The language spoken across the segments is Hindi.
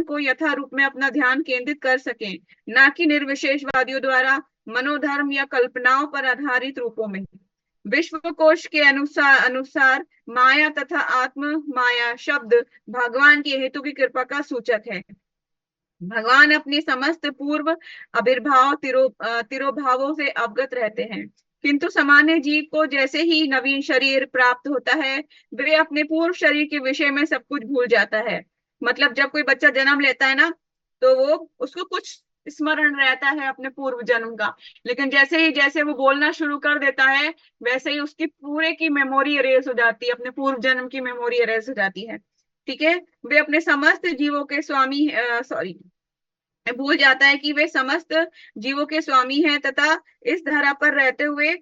को यथा रूप में अपना ध्यान केंद्रित कर सकें, न कि निर्विशेषवादियों द्वारा मनोधर्म या कल्पनाओं पर आधारित रूपों में। विश्वकोश के अनुसार अनुसार माया तथा आत्म माया शब्द भगवान के हेतु की कृपा का सूचक है। भगवान अपनी समस्त पूर्व आविर्भाव तिरोभावों से अवगत रहते हैं, किंतु सामान्य जीव को जैसे ही नवीन शरीर प्राप्त होता है, वे अपने पूर्व शरीर के विषय में सब कुछ भूल जाता है। मतलब जब कोई बच्चा जन्म लेता है ना, तो वो उसको कुछ स्मरण रहता है अपने पूर्व जन्म का, लेकिन जैसे वो बोलना शुरू कर देता है, वैसे ही उसकी पूरे की मेमोरी इरेज हो जाती है, अपने पूर्व जन्म की मेमोरी इरेज हो जाती है। ठीक है। वे अपने समस्त जीवों के स्वामी सॉरी भूल जाता है कि वे समस्त जीवों के स्वामी हैं तथा इस धरा पर रहते हुए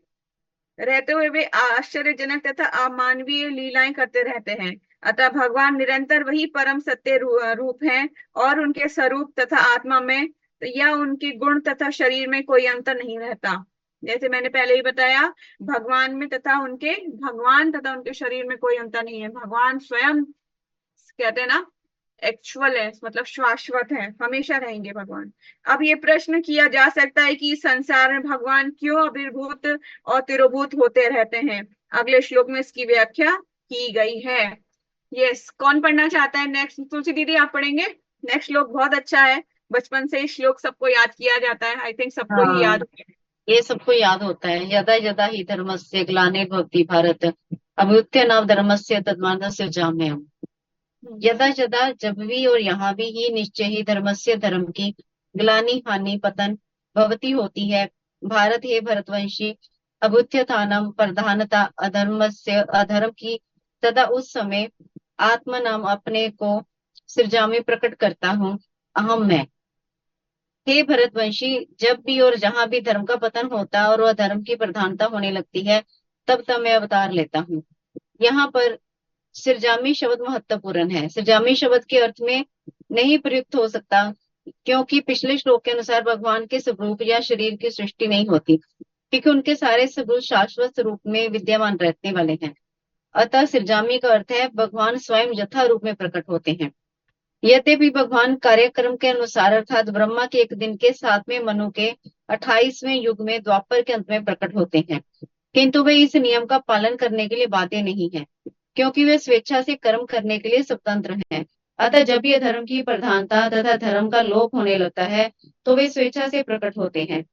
वे आश्चर्यजनक तथा अमानवीय लीलाएं करते रहते हैं। अतः भगवान निरंतर वही परम सत्य रूप हैं और उनके स्वरूप तथा आत्मा में या उनके गुण तथा शरीर में कोई अंतर नहीं रहता। जैसे मैंने पहले ही बताया, भगवान तथा उनके शरीर में कोई अंतर नहीं है। भगवान स्वयं कहते हैं ना, एक्चुअल है, मतलब शाश्वत है, हमेशा रहेंगे भगवान। अब ये प्रश्न किया जा सकता है कि इस संसार में भगवान क्यों आविर्भूत और तिरोभूत होते रहते हैं। अगले श्लोक में इसकी व्याख्या की गई है। यस, कौन पढ़ना चाहता है नेक्स्ट? तुलसी दीदी आप पढ़ेंगे? नेक्स्ट श्लोक बहुत अच्छा है, बचपन से ही श्लोक सबको याद किया जाता है, आई थिंक सबको ही हाँ, याद है। ये सबको याद होता है। यदा यदा ही धर्मस्य ग्लानिर्भवति भारत अभ्युत्य नाम धर्मस्य तद्मानस्य जाम्यहम्। यदा यदा, जब भी और यहाँ भी, ही निश्चय ही धर्मस्य, धर्म की, ग्लानि हानि पतन, भवती होती है, भारत हे भरतवंशी, अभ्युत्थानम प्रधानता अधर्मस्य, अधर्म की, तदा उस समय आत्मा नाम अपने को सृजामि प्रकट करता हूँ, अहम मैं। हे भरतवंशी, जब भी और जहां भी धर्म का पतन होता है और वह धर्म की प्रधानता होने लगती है, तब तब मैं अवतार लेता हूँ। यहाँ पर सृजामी शब्द महत्वपूर्ण है। सृजामी शब्द के अर्थ में नहीं प्रयुक्त हो सकता, क्योंकि पिछले श्लोक के अनुसार भगवान के स्वरूप या शरीर की सृष्टि नहीं होती, क्योंकि उनके सारे स्वरूप शाश्वत रूप में विद्यमान रहने वाले हैं। अतः सृजामी का अर्थ है भगवान स्वयं यथा रूप में प्रकट होते हैं। यद्यपि भगवान कार्यक्रम के अनुसार अर्थात ब्रह्मा के एक दिन के 7वें मनु के 28वें युग में द्वापर के अंत में प्रकट होते हैं, किंतु वे इस नियम का पालन करने के लिए बाध्य नहीं है, क्योंकि वे स्वेच्छा से कर्म करने के लिए स्वतंत्र हैं। अतः जब यह धर्म की प्रधानता तथा धर्म का लोप होने लगता है, तो वे स्वेच्छा से प्रकट होते हैं।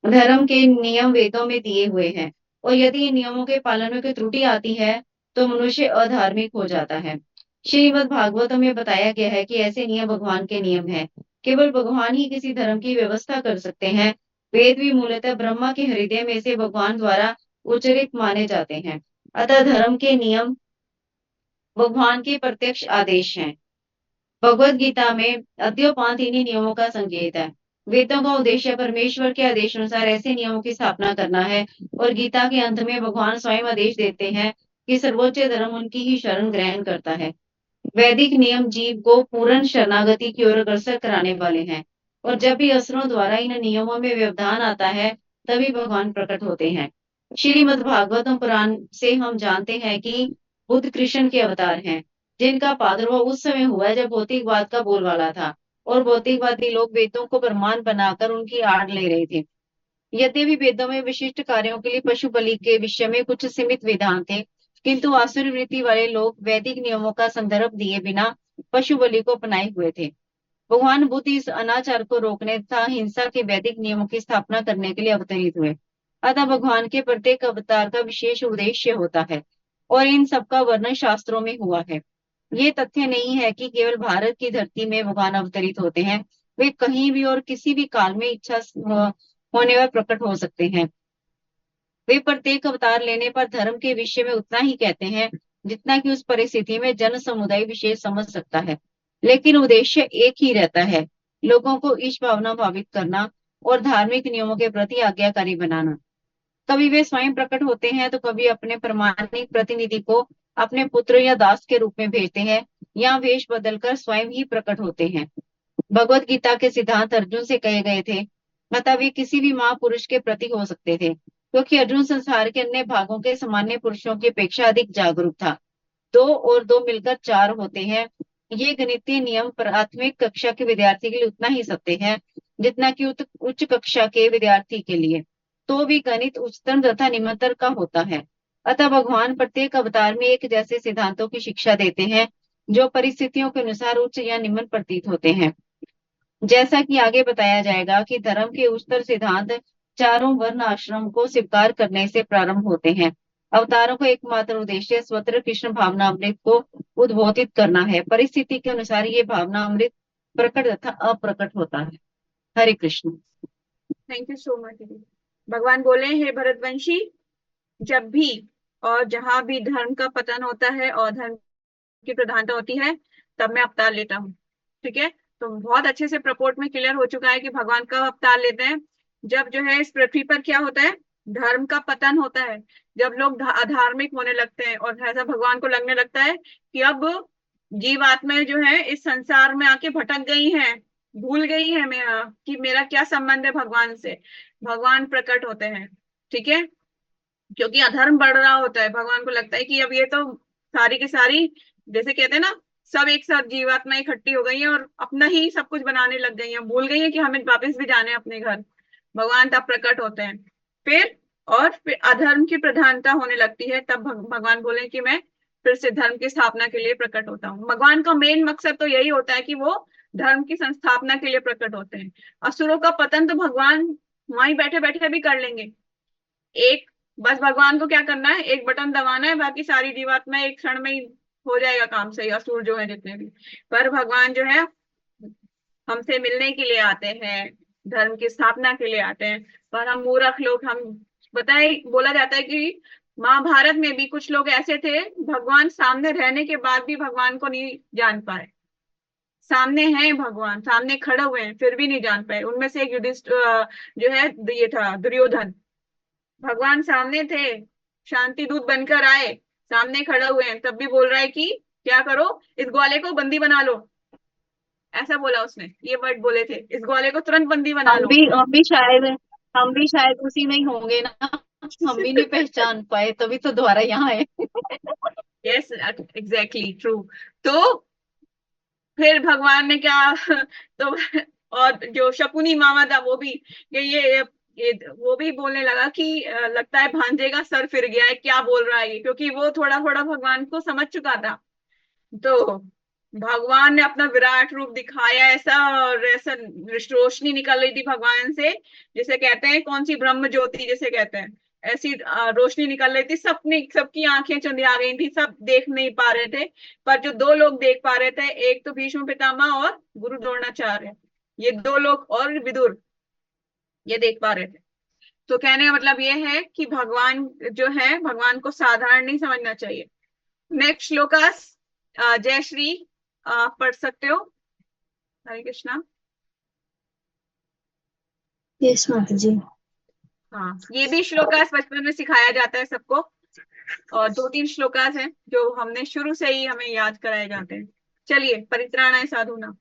धर्म के नियम वेदों में दिए हुए हैं, और यदि इन नियमों के पालन में कोई त्रुटि आती है, तो मनुष्य अधार्मिक हो जाता है। श्रीमद् भागवतम में बताया गया है कि ऐसे नियम भगवान के नियम हैं। केवल भगवान ही किसी धर्म की व्यवस्था कर सकते हैं। वेद भी मूलतः ब्रह्मा के हृदय में से भगवान द्वारा उच्चरित माने जाते हैं। अतः धर्म के नियम भगवान के प्रत्यक्ष आदेश हैं। भगवत गीता में अद्योपांत इन्हीं नियमों का संकेत है। वेदों का उद्देश्य परमेश्वर के आदेश अनुसार ऐसे नियमों की स्थापना करना है, और गीता के अंत में भगवान स्वयं आदेश देते हैं कि सर्वोच्च धर्म उनकी ही शरण ग्रहण करता है। वैदिक नियम जीव को पूर्ण शरणागति की ओर अग्रसर कराने वाले हैं, और जब भी असुरों द्वारा इन नियमों में व्यवधान आता है, तभी भगवान प्रकट होते हैं। श्रीमद् भागवतम पुराण से हम जानते हैं कि बुद्ध कृष्ण के अवतार हैं, जिनका प्रादुर्भाव उस समय हुआ जब भौतिकवाद का बोलबाला था, और भौतिकवादी लोग वेदों को प्रमाण बनाकर उनकी आड़ ले रहे थे। यद्यपि वेदों में विशिष्ट कार्यों के लिए पशु बलि के विषय में कुछ सीमित विधान थे, किंतु आसुरी वृत्ति वाले लोग वैदिक नियमों का संदर्भ दिए बिना पशु बलि को अपनाए हुए थे। भगवान बुद्ध इस अनाचार को रोकने तथा हिंसा के वैदिक नियमों की स्थापना करने के लिए अवतरित हुए। अतः भगवान के प्रत्येक अवतार का विशेष उद्देश्य होता है, और इन सबका वर्णन शास्त्रों में हुआ है। ये तथ्य नहीं है कि केवल भारत की धरती में भगवान अवतरित होते हैं, वे कहीं भी और किसी भी काल में इच्छा होने पर प्रकट हो सकते हैं। वे प्रत्येक अवतार लेने पर धर्म के विषय में उतना ही कहते हैं जितना कि उस परिस्थिति में जन समुदाय विशेष समझ सकता है, लेकिन उद्देश्य एक ही रहता है, लोगों को ईश भावना भावित करना और धार्मिक नियमों के प्रति आज्ञाकारी बनाना। कभी वे स्वयं प्रकट होते हैं, तो कभी अपने प्रमाणिक प्रतिनिधि को अपने पुत्र या दास के रूप में भेजते हैं, या वेश बदलकर स्वयं ही प्रकट होते हैं। भगवत गीता के सिद्धांत अर्जुन से कहे गए थे, अतः वे किसी भी महापुरुष के प्रति हो सकते थे, क्योंकि अर्जुन संसार के अन्य भागों के सामान्य पुरुषों की अपेक्षा अधिक जागरूक था। दो और दो मिलकर चार होते हैं, ये गणितीय नियम प्राथमिक कक्षा के विद्यार्थी के लिए उतना ही सत्य है जितना कि उच्च कक्षा के विद्यार्थी के लिए। तो भी गणित उच्चतम तथा निम्नतर का होता है। अतः भगवान प्रत्येक अवतार में एक जैसे सिद्धांतों की शिक्षा देते हैं जो परिस्थितियों के अनुसार उच्च या निम्न प्रतीत होते हैं। जैसा कि आगे बताया जाएगा कि धर्म के उच्चतर सिद्धांत चारों वर्ण आश्रम को स्वीकार करने से प्रारंभ होते हैं। अवतारों का एकमात्र उद्देश्य स्वतंत्र कृष्ण भावना अमृत को उद्बोधित करना है। परिस्थिति के अनुसार ये भावना अमृत प्रकट तथा अप्रकट होता है। Hare Krishna. Thank you so much दीदी। भगवान बोले, हे भरतवंशी, जब भी और जहां भी धर्म का पतन होता है और धर्म की प्रधानता होती है, तब मैं अवतार लेता हूँ। ठीक है, तो बहुत अच्छे से प्रपोर्ट में क्लियर हो चुका है कि भगवान कब अवतार लेते हैं। जब जो है इस पृथ्वी पर क्या होता है, धर्म का पतन होता है। जब लोग अधार्मिक होने लगते हैं और ऐसा भगवान को लगने लगता है कि अब जीवात्माएं जो है इस संसार में आके भटक गई हैं, भूल गई है मेरा कि मेरा क्या संबंध है भगवान से। भगवान प्रकट होते हैं। ठीक है, क्योंकि अधर्म बढ़ रहा होता है, भगवान को लगता है कि अब ये तो सारी की सारी, जैसे कहते हैं ना, सब एक साथ जीवात्मा इकट्ठी हो गई है और अपना ही सब कुछ बनाने लग गई है, भूल गई है कि हमें वापस भी जाने अपने घर। भगवान तब प्रकट होते हैं। फिर फिर अधर्म की प्रधानता होने लगती है, तब भगवान बोले कि मैं फिर से धर्म की स्थापना के लिए प्रकट होता हूँ। भगवान का मेन मकसद तो यही होता है कि वो धर्म की संस्थापना के लिए प्रकट होते हैं। असुरों का पतन तो भगवान वहीं बैठे बैठे भी कर लेंगे। एक, बस भगवान को क्या करना है, एक बटन दबाना है, बाकी सारी जीवात्मा एक क्षण में ही हो जाएगा काम सही, असुर जो है जितने भी। पर भगवान जो है हमसे मिलने के लिए आते हैं, धर्म की स्थापना के लिए आते हैं। पर हम मूर्ख लोग, हम बताए, बोला जाता है कि महाभारत में भी कुछ लोग ऐसे थे, भगवान सामने रहने के बाद भी भगवान को नहीं जान पाए। सामने हैं भगवान, सामने खड़े हुए हैं, फिर भी नहीं जान पाए। उनमें से एक जो है ये था दुर्योधन। भगवान सामने थे, शांति दूत बनकर आए, सामने खड़े हुए हैं, तब भी बोल रहा है कि क्या करो, इस ग्वाले को बंदी बना लो। ऐसा बोला उसने, ये वर्ड बोले थे, इस ग्वाले को तुरंत बंदी बना लो। हम भी शायद उसी में ही होंगे ना। हम भी नहीं पहचान पाए तभी तो दोबारा यहाँ आए। Yes, exactly true. तो फिर भगवान ने क्या तो और जो शकुनी मामा था वो भी ये वो भी बोलने लगा कि लगता है भांजे का सर फिर गया है, क्या बोल रहा है ये, क्योंकि वो थोड़ा थोड़ा भगवान को समझ चुका था। तो भगवान ने अपना विराट रूप दिखाया ऐसा, और ऐसा रोशनी निकल रही थी भगवान से, जिसे कहते हैं कौन सी, ब्रह्म ज्योति जिसे कहते हैं। ऐसी रोशनी निकल रही थी, सबने सबकी आंखें चंदिया गई थी, सब देख नहीं पा रहे थे। पर जो दो लोग देख पा रहे थे, एक तो भीष्म पितामह और गुरु द्रोणाचार्य, ये दो लोग, और विदुर, ये देख पा रहे थे। तो कहने का मतलब ये है कि भगवान जो है, भगवान को साधारण नहीं समझना चाहिए। नेक्स्ट श्लोकास, जय श्री, पढ़ सकते हो। हरे कृष्णा। यस माता जी। हाँ, ये भी श्लोकास बचपन में सिखाया जाता है सबको, और दो तीन श्लोकास हैं जो हमने शुरू से ही हमें याद कराए जाते हैं। चलिए, परित्राणाय साधुना।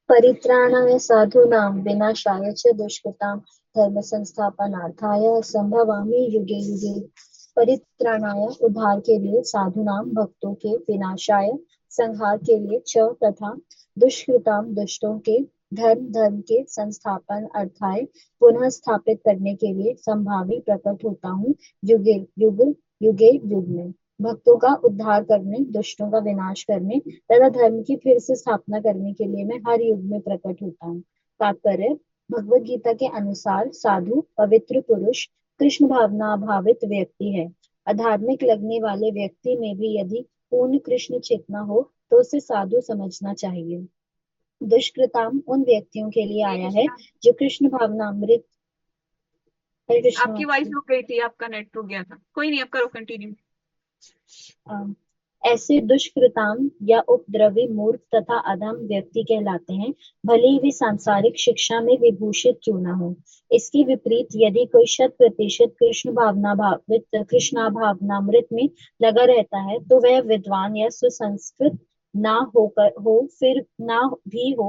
परित्राणाय साधूनां विनाशाय च दुष्कृतां धर्म संस्थापनार्थाय संभवामि युगे युगे। परित्राणाय उद्धार के लिए, साधुनां भक्तों के, विनाशाय संहार के लिए, च तथा दुष्कृतां दुष्टों के, धर्म के संस्थापन अर्थाय पुनः स्थापित करने के लिए संभावी प्रकट होता हूँ युगे युग में। भक्तों का उद्धार करने, दुष्टों का विनाश करने तथा धर्म की फिर से स्थापना करने के लिए मैं हर युग में प्रकट होता हूँ। तात्पर्य, भगवत गीता के अनुसार साधु पवित्र पुरुष कृष्ण भावना भावित व्यक्ति है। अधार्मिक लगने वाले व्यक्ति में भी यदि पूर्ण कृष्ण चेतना हो तो उसे साधु समझना चाहिए। दुष्कृताम उन व्यक्तियों के लिए हरे आया है कृष्णा। जो कृष्ण भावना अमृत। हरे कृष्ण। आपकी वॉइस रुक गई थी, आपका नेट रुक गया था, कोई नहीं, आप करो कंटिन्यू। अम, ऐसे दुष्कृताम या उपद्रवी मूर्ख तथा अधम व्यक्ति कहलाते हैं, भले ही वे सांसारिक शिक्षा में विभूषित क्यों न हो। इसके विपरीत यदि कोई 100% कृष्णा भावनामृत में लगा रहता है तो वह विद्वान या सुसंस्कृत ना होकर हो फिर ना भी हो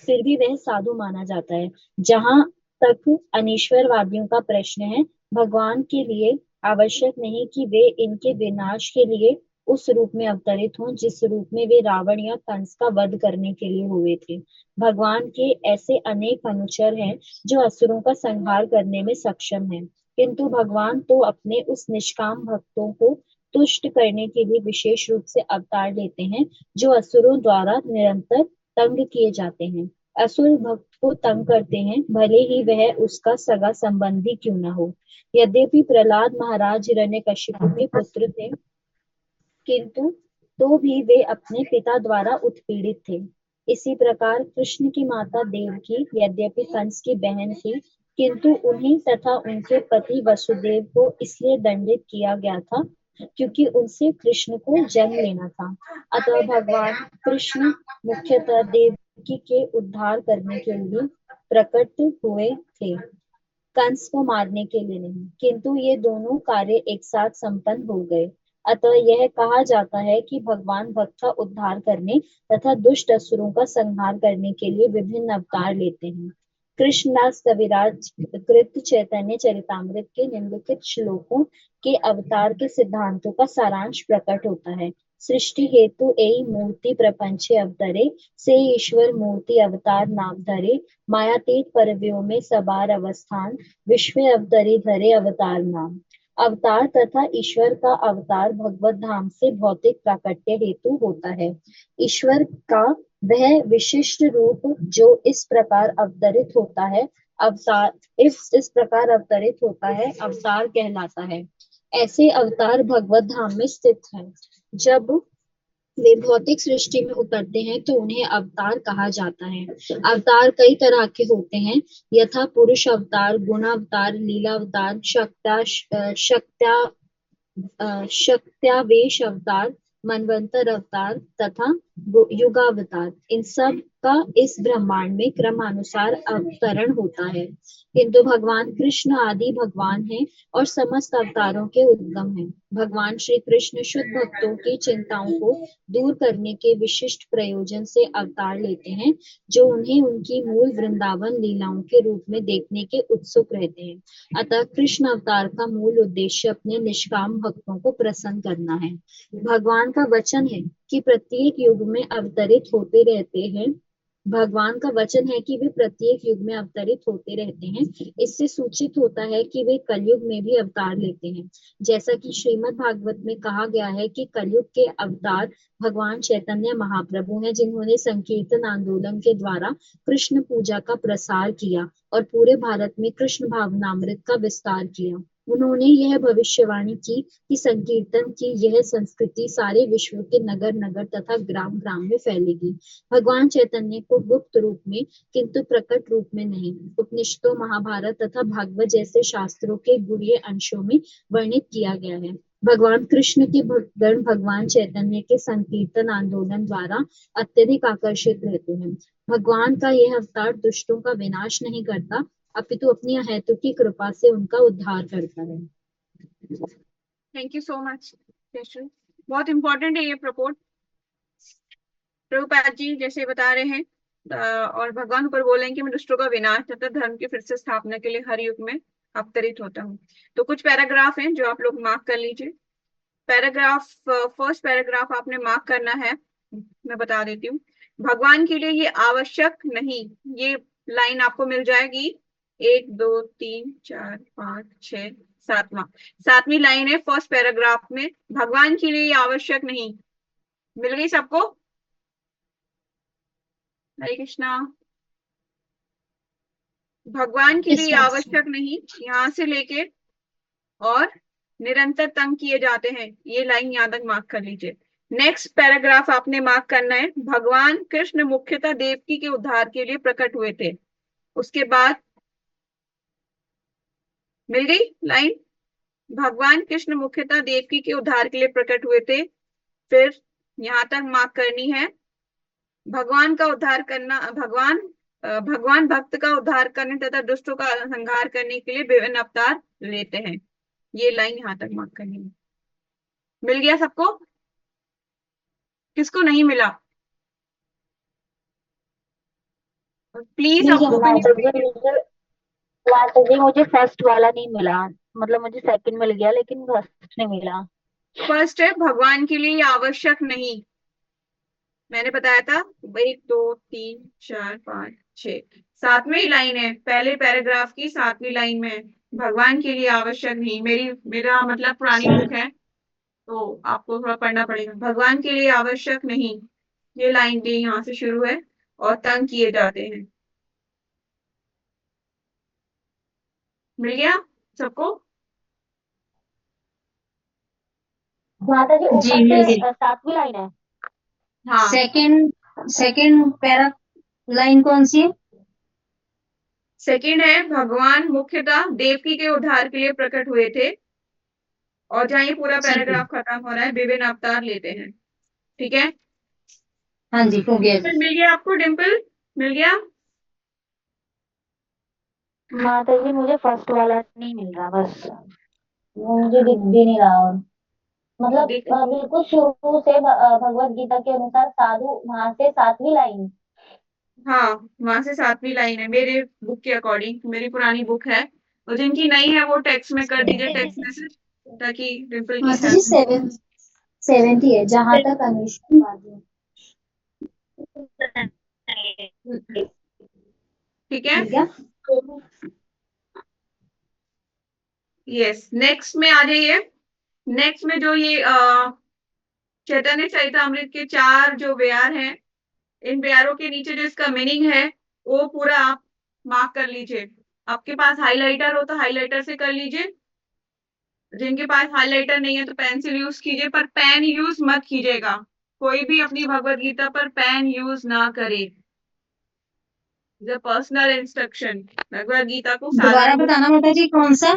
फिर भी वह साधु माना जाता है। जहाँ तक अनीश्वरवादियों का प्रश्न है, भगवान के लिए आवश्यक नहीं कि वे इनके विनाश के लिए उस रूप में अवतरित हों जिस रूप में वे रावण या कंस का वध करने के लिए हुए थे। भगवान के ऐसे अनेक अनुचर हैं जो असुरों का संहार करने में सक्षम हैं, किंतु भगवान तो अपने उस निष्काम भक्तों को तुष्ट करने के लिए विशेष रूप से अवतार लेते हैं जो असुरों द्वारा निरंतर तंग किए जाते हैं। असुर भक्त को तंग करते हैं, भले ही वह उसका सगा संबंधी क्यों न हो। यद्यपि प्रहलाद महाराज हिरण्यकशिपु के पुत्र थे, किंतु तो भी वे अपने पिता द्वारा उत्पीड़ित थे। इसी प्रकार कृष्ण की माता देवकी यद्यपि कंस की बहन थी, किंतु उन्हें तथा उनके पति वसुदेव को इसलिए दंडित किया गया था क्योंकि उनसे कृष्ण को जन्म लेना था। अतः भगवान कृष्ण मुख्यतः देवकी के उद्धार करने के लिए प्रकट हुए थे, कंस को मारने के लिए नहीं, किंतु ये दोनों कार्य एक साथ संपन्न हो गए। अतः यह कहा जाता है कि भगवान भक्त का उद्धार करने तथा दुष्ट असुरों का संहार करने के लिए विभिन्न अवतार लेते हैं। कृष्णदास कविराज कृत चैतन्य चरितामृत के निम्नलिखित श्लोकों के अवतार के सिद्धांतों का सारांश प्रकट होता है। सृष्टि हेतु एई मूर्ति प्रपंचे अवतरे, से ईश्वर मूर्ति अवतार नाम धरे, मायातीत परव्यों में सबार अवस्थान, विश्व अवतरी धरे अवतार नाम। अवतार तथा ईश्वर का अवतार भगवत धाम से भौतिक प्राकट्य हेतु होता है। ईश्वर का वह विशिष्ट रूप जो इस प्रकार अवतरित होता है, अवतार इस प्रकार अवतरित होता है, अवतार कहलाता है। ऐसे अवतार भगवत धाम में स्थित है। जब वे भौतिक सृष्टि में उतरते हैं तो उन्हें अवतार कहा जाता है। अवतार कई तरह के होते हैं, यथा पुरुष अवतार, गुण अवतार, लीला अवतार, शक्त्यावेश अवतार, मनवंतर अवतार तथा युगावतार। इन सब का इस ब्रह्मांड में क्रमानुसार अवतरण होता है, किंतु भगवान कृष्ण आदि भगवान हैं और समस्त अवतारों के उद्गम हैं। भगवान श्री कृष्ण शुद्ध भक्तों की चिंताओं को दूर करने के विशिष्ट प्रयोजन से अवतार लेते हैं, जो उन्हें उनकी मूल वृंदावन लीलाओं के रूप में देखने के उत्सुक रहते हैं। अतः कृष्ण अवतार का मूल उद्देश्य अपने निष्काम भक्तों को प्रसन्न करना है। भगवान का वचन है कि प्रत्येक युग में अवतरित होते रहते हैं। भगवान का वचन है कि वे प्रत्येक युग में अवतरित होते रहते हैं। इससे सूचित होता है कि वे कलयुग में भी अवतार लेते हैं। जैसा कि श्रीमद् भागवत में कहा गया है कि कलयुग के अवतार भगवान चैतन्य महाप्रभु हैं, जिन्होंने संकीर्तन आंदोलन के द्वारा कृष्ण पूजा का प्रसार किया और पूरे भारत में कृष्ण भावनामृत का विस्तार किया। उन्होंने यह भविष्यवाणी की कि संकीर्तन की यह संस्कृति सारे विश्व के नगर नगर तथा ग्राम ग्राम में फैलेगी। भगवान चैतन्य को गुप्त रूप में किंतु प्रकट रूप में नहीं, उपनिषदों, महाभारत तथा भागवत जैसे शास्त्रों के गुह्य अंशों में वर्णित किया गया है। भगवान कृष्ण के भक्तगण भगवान चैतन्य के संकीर्तन आंदोलन द्वारा अत्यधिक आकर्षित रहते हैं। भगवान का यह अवतार दुष्टों का विनाश नहीं करता, अपितु अपनी अहेतुकी कृपा से उनका उद्धार करता है। Thank you so much. बहुत इंपॉर्टेंट है ये प्रपोर्ट। प्रभुपाद जी जैसे बता रहे हैं और भगवान ऊपर बोले कि मैं दुष्टों का विनाश तथा धर्म की फिर से स्थापना के लिए हर युग में अवतरित होता हूँ। तो कुछ पैराग्राफ हैं जो आप लोग मार्क कर लीजिए। पैराग्राफ फर्स्ट पैराग्राफ आपने मार्क करना है, मैं बता देती हूँ। भगवान के लिए ये आवश्यक नहीं, ये लाइन आपको मिल जाएगी 1 2 3 4 5 6 सातवीं लाइन है फर्स्ट पैराग्राफ में। भगवान के लिए ये आवश्यक नहीं, मिल गई सबको? हरे कृष्णा। भगवान के लिए आवश्यक नहीं, यहां से लेके और निरंतर तंग किए जाते हैं, ये लाइन याद तक मार्क कर लीजिए। नेक्स्ट पैराग्राफ आपने मार्क करना है, भगवान कृष्ण मुख्यतः देवकी के उद्धार के लिए प्रकट हुए थे। उसके बाद मिल गई लाइन, भगवान कृष्ण मुख्यतः देवकी के उद्धार के लिए प्रकट हुए थे। फिर यहां तक मार्क करनी है, भगवान का उद्धार करना, भगवान भक्त का उद्धार करने तथा दुष्टों का संहार करने के लिए विभिन्न अवतार लेते हैं। ये लाइन यहां तक मार्क करनी है। मिल गया सबको? किसको नहीं मिला प्लीज मिल आप गया ओपन। माता जी मुझे फर्स्ट वाला नहीं मिला, मतलब मुझे सेकंड मिल गया लेकिन फर्स्ट नहीं मिला। फर्स्ट है भगवान के लिए आवश्यक नहीं। मैंने बताया था 1 2 3 4 5 6 7वीं लाइन है, पहले पैराग्राफ की 7वीं लाइन में है, भगवान के लिए आवश्यक नहीं। मेरा मतलब पुरानी बुक है तो आपको थोड़ा पढ़ना पड़ेगा। भगवान के लिए आवश्यक नहीं, ये लाइन भी यहाँ से शुरू है, और तंग किए जाते हैं। मिल गया सबको? माता जी जी ऊपर मिल से गई। 7वीं लाइन है। हाँ, सेकंड पैरा लाइन कौन सी है? सेकंड है भगवान मुख्यतः देवकी के उद्धार के लिए प्रकट हुए थे, और जहाँ ये पूरा ठीक है। पैराग्राफ खत्म हो रहा है विभिन्न अवतार लेते हैं। ठीक है, हाँ जी हो गया डिम्पल जी। मिल गया आपको? डिम्पल मिल गया? माता जी मुझे फर्स्ट वाला नहीं मिल रहा, बस वो मुझे दिख भी नहीं रहा। और मतलब देख, बिल्कुल शुरू से भगवत गीता के अनुसार साधु, वहां से 7वीं लाइन। हाँ वहां से 7वीं लाइन है मेरे बुक के अकॉर्डिंग, मेरी पुरानी बुक है। और जिनकी नहीं है वो टेक्स्ट में कर दीजिए, टेक्स्ट मैसेज, ताकि डिम्पल की माता जी हेल्प। 7th ही है जहां तक अनुष्का बात ठीक है, मिल गया। तो यस, नेक्स्ट में आ जाइए। नेक्स्ट में जो ये चैतन्य चरितमृत के 4 जो व्यार हैं, इन व्यारों के नीचे जो इसका मीनिंग है वो पूरा आप मार्क कर लीजिए। आपके पास हाइलाइटर हो तो हाइलाइटर से कर लीजिए, जिनके पास हाइलाइटर नहीं है तो पेंसिल यूज कीजिए, पर पेन यूज मत कीजिएगा। कोई भी अपनी भगवत गीता पर पेन यूज ना करे। पर्सनल इंस्ट्रक्शन, भगवत गीता को दोबारा साधारण, बताना माता जी कौन सा?